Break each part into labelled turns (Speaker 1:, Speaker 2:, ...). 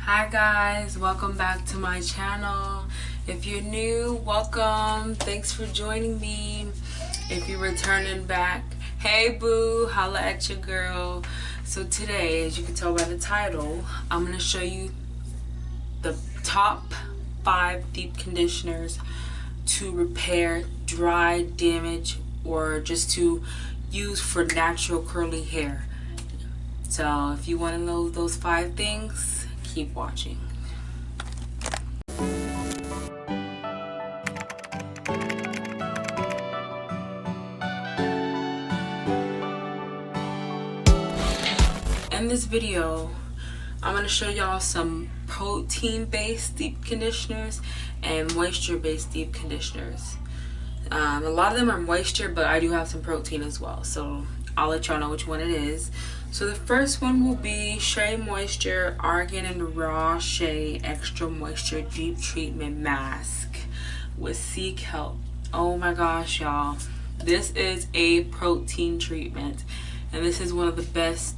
Speaker 1: Hi guys, welcome back to my channel. If you're new, welcome. Thanks for joining me. If you're returning back, hey boo, holla at your girl. So today, as you can tell by the title, I'm going to show you the top 5 deep conditioners to repair dry, damage, or just to use for natural curly hair. So if you want to know those 5 things, keep watching. In this video, I'm going to show y'all some protein-based deep conditioners and moisture-based deep conditioners. A lot of them are moisture, but I do have some protein as well, so I'll let y'all know which one it is. So the first one will be Shea Moisture Argan and Raw Shea Extra Moisture Deep Treatment Mask with sea kelp. Oh my gosh, y'all, this is a protein treatment, and this is one of the best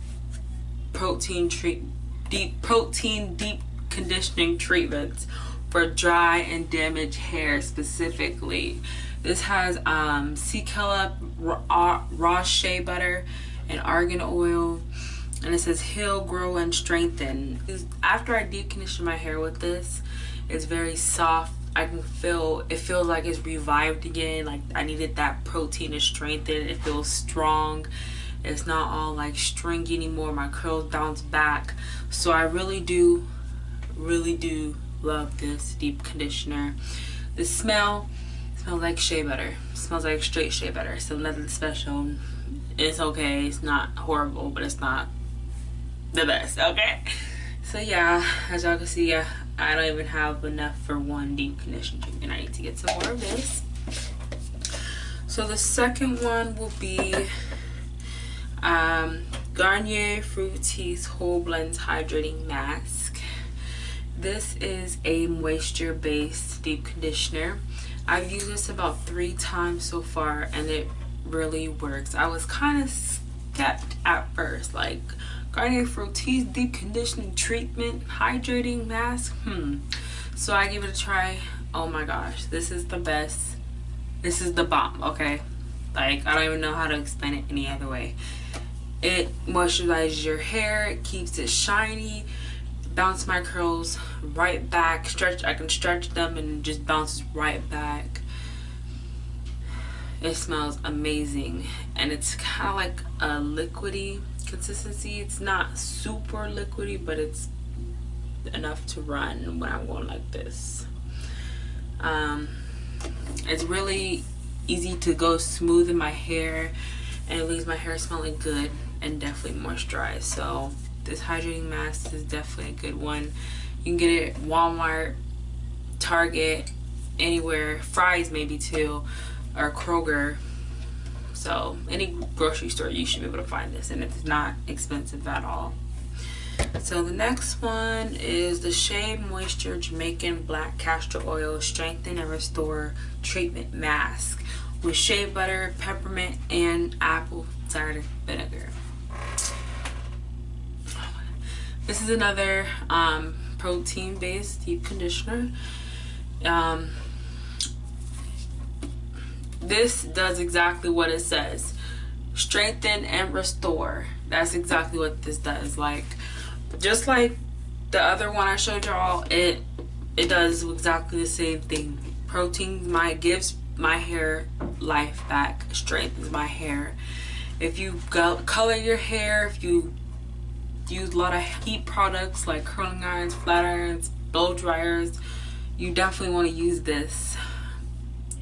Speaker 1: deep conditioning treatments for dry and damaged hair specifically. This has sea kelp, raw shea butter, and argan oil, and it says heal, grow, and strengthen. After I deep condition my hair with this, it's very soft. I can feel it, feels like it's revived again, like I needed that protein to strengthen. It feels strong. It's not all like stringy anymore. My curls bounce back. So I really do love this deep conditioner. The smell smells like shea butter. It smells like straight shea butter, so nothing special. It's okay, it's not horrible, but it's not the best, okay? So yeah, as y'all can see, I don't even have enough for one deep conditioner treatment. I need to get some more of this. So the second one will be Garnier Fructis Whole Blends Hydrating Mask. This is a moisture-based deep conditioner. I've used this about 3 times so far, and it really works. I was kind of skeptical at first, like Garnier Fructis Deep Conditioning Treatment Hydrating Mask. So I gave it a try. Oh my gosh, this is the best. This is the bomb, okay? Like, I don't even know how to explain it any other way. It moisturizes your hair, it keeps it shiny, bounce my curls right back, I can stretch them and it just bounces right back. It smells amazing, and it's kind of like a liquidy consistency. It's not super liquidy, but it's enough to run when I'm going like this. It's really easy to go smooth in my hair, and it leaves my hair smelling good and definitely moisturized. So this hydrating mask is definitely a good one. You can get it at Walmart, Target, anywhere, Fry's maybe too, or Kroger. So any grocery store, you should be able to find this, and it's not expensive at all. So the next one is the Shea Moisture Jamaican Black Castor Oil Strengthen and Restore Treatment Mask with shea butter, peppermint, and apple cider vinegar. This is another protein-based deep conditioner. This does exactly what it says. Strengthen and restore. That's exactly what this does. Like, just like the other one I showed y'all, it does exactly the same thing. Protein gives my hair life back, strengthens my hair. If you color your hair, if you use a lot of heat products like curling irons, flat irons, blow dryers, you definitely want to use this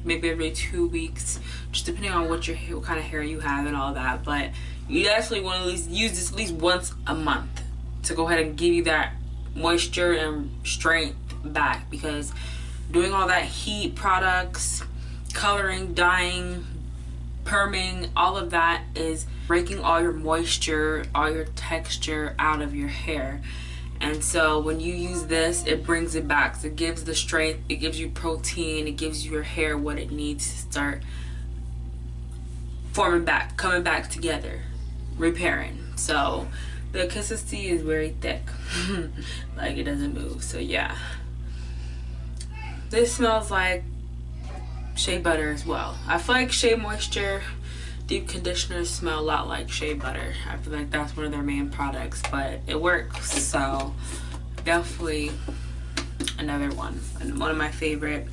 Speaker 1: maybe every 2 weeks, just depending on what kind of hair you have and all that. But you definitely want to at least use this at least once a month to go ahead and give you that moisture and strength back, because doing all that heat products, coloring, dyeing, perming, all of that is breaking all your moisture, all your texture out of your hair. And so when you use this, it brings it back. So it gives the strength, it gives you protein, it gives your hair what it needs to start forming back, coming back together, repairing. So the consistency is very thick. Like it doesn't move. So yeah, this smells like shea butter as well. I feel like Shea Moisture deep conditioners smell a lot like shea butter. I feel like that's one of their main products, but it works. So definitely another one, and one of my favorite,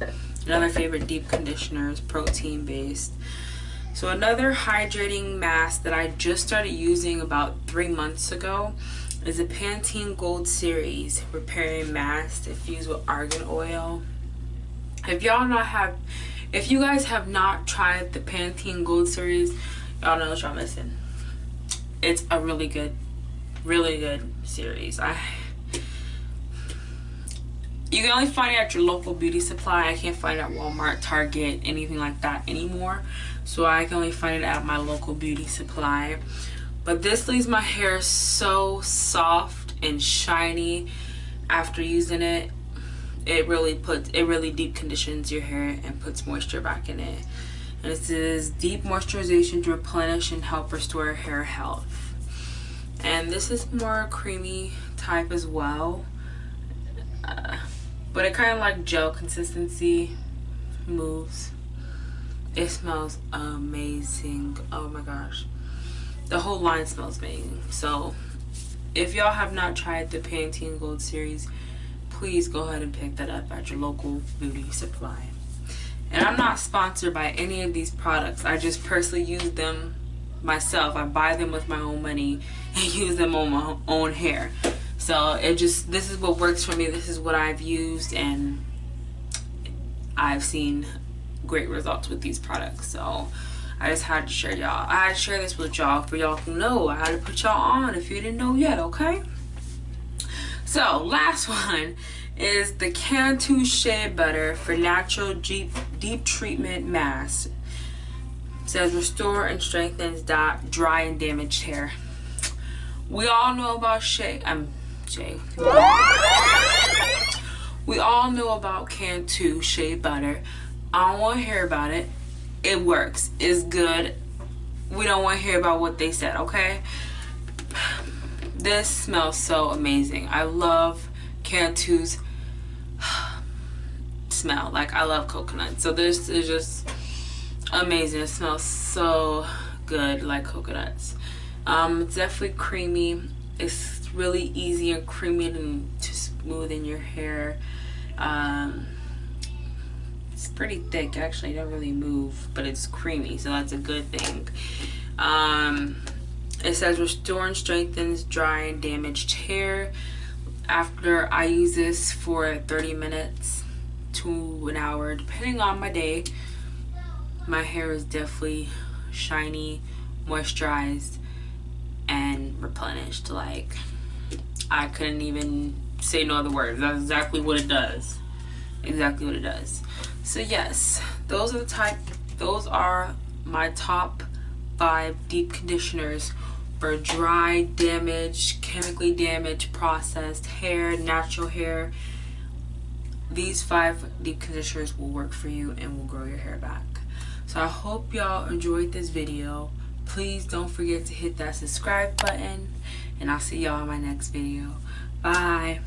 Speaker 1: another favorite deep conditioners, protein based. So another hydrating mask that I just started using about 3 months ago is a Pantene Gold Series repairing mask infused with argan oil. If you guys have not tried the Pantene Gold Series, y'all know what y'all missing. It's a really good series. You can only find it at your local beauty supply. I can't find it at Walmart, Target, anything like that anymore. So I can only find it at my local beauty supply. But this leaves my hair so soft and shiny after using it. It really deep conditions your hair and puts moisture back in it. And it says deep moisturization to replenish and help restore hair health. And this is more creamy type as well. But it kind of like gel consistency, moves. It smells amazing. Oh my gosh, the whole line smells amazing. So if y'all have not tried the Pantene Gold Series, please go ahead and pick that up at your local beauty supply. And I'm not sponsored by any of these products. I just personally use them myself. I buy them with my own money and use them on my own hair. So this is what works for me. This is what I've used, and I've seen great results with these products. So I just had to share y'all. I had to share this with y'all for y'all to know. I had to put y'all on if you didn't know yet, okay? So last one is the Cantu Shea Butter for Natural Deep Treatment Mask. It says restore and strengthens dry and damaged hair. We all know about we all know about Cantu Shea Butter. I don't want to hear about it. It works. It's good. We don't want to hear about what they said, okay? This smells so amazing. I love Cantu's smell. Like, I love coconut. So this is just amazing. It smells so good, like coconuts. It's definitely creamy. It's really easy and creamy to smooth in your hair. It's pretty thick, actually. It don't really move, but it's creamy, so that's a good thing. It says restore and strengthens dry and damaged hair. After I use this for 30 minutes to an hour, depending on my day, my hair is definitely shiny, moisturized, and replenished. Like, I couldn't even say no other words. That's exactly what it does. Exactly what it does. So yes, those are my top 5 deep conditioners for dry, damaged, chemically damaged, processed hair, natural hair. These 5 deep conditioners will work for you and will grow your hair back. So I hope y'all enjoyed this video. Please don't forget to hit that subscribe button, and I'll see y'all in my next video. Bye.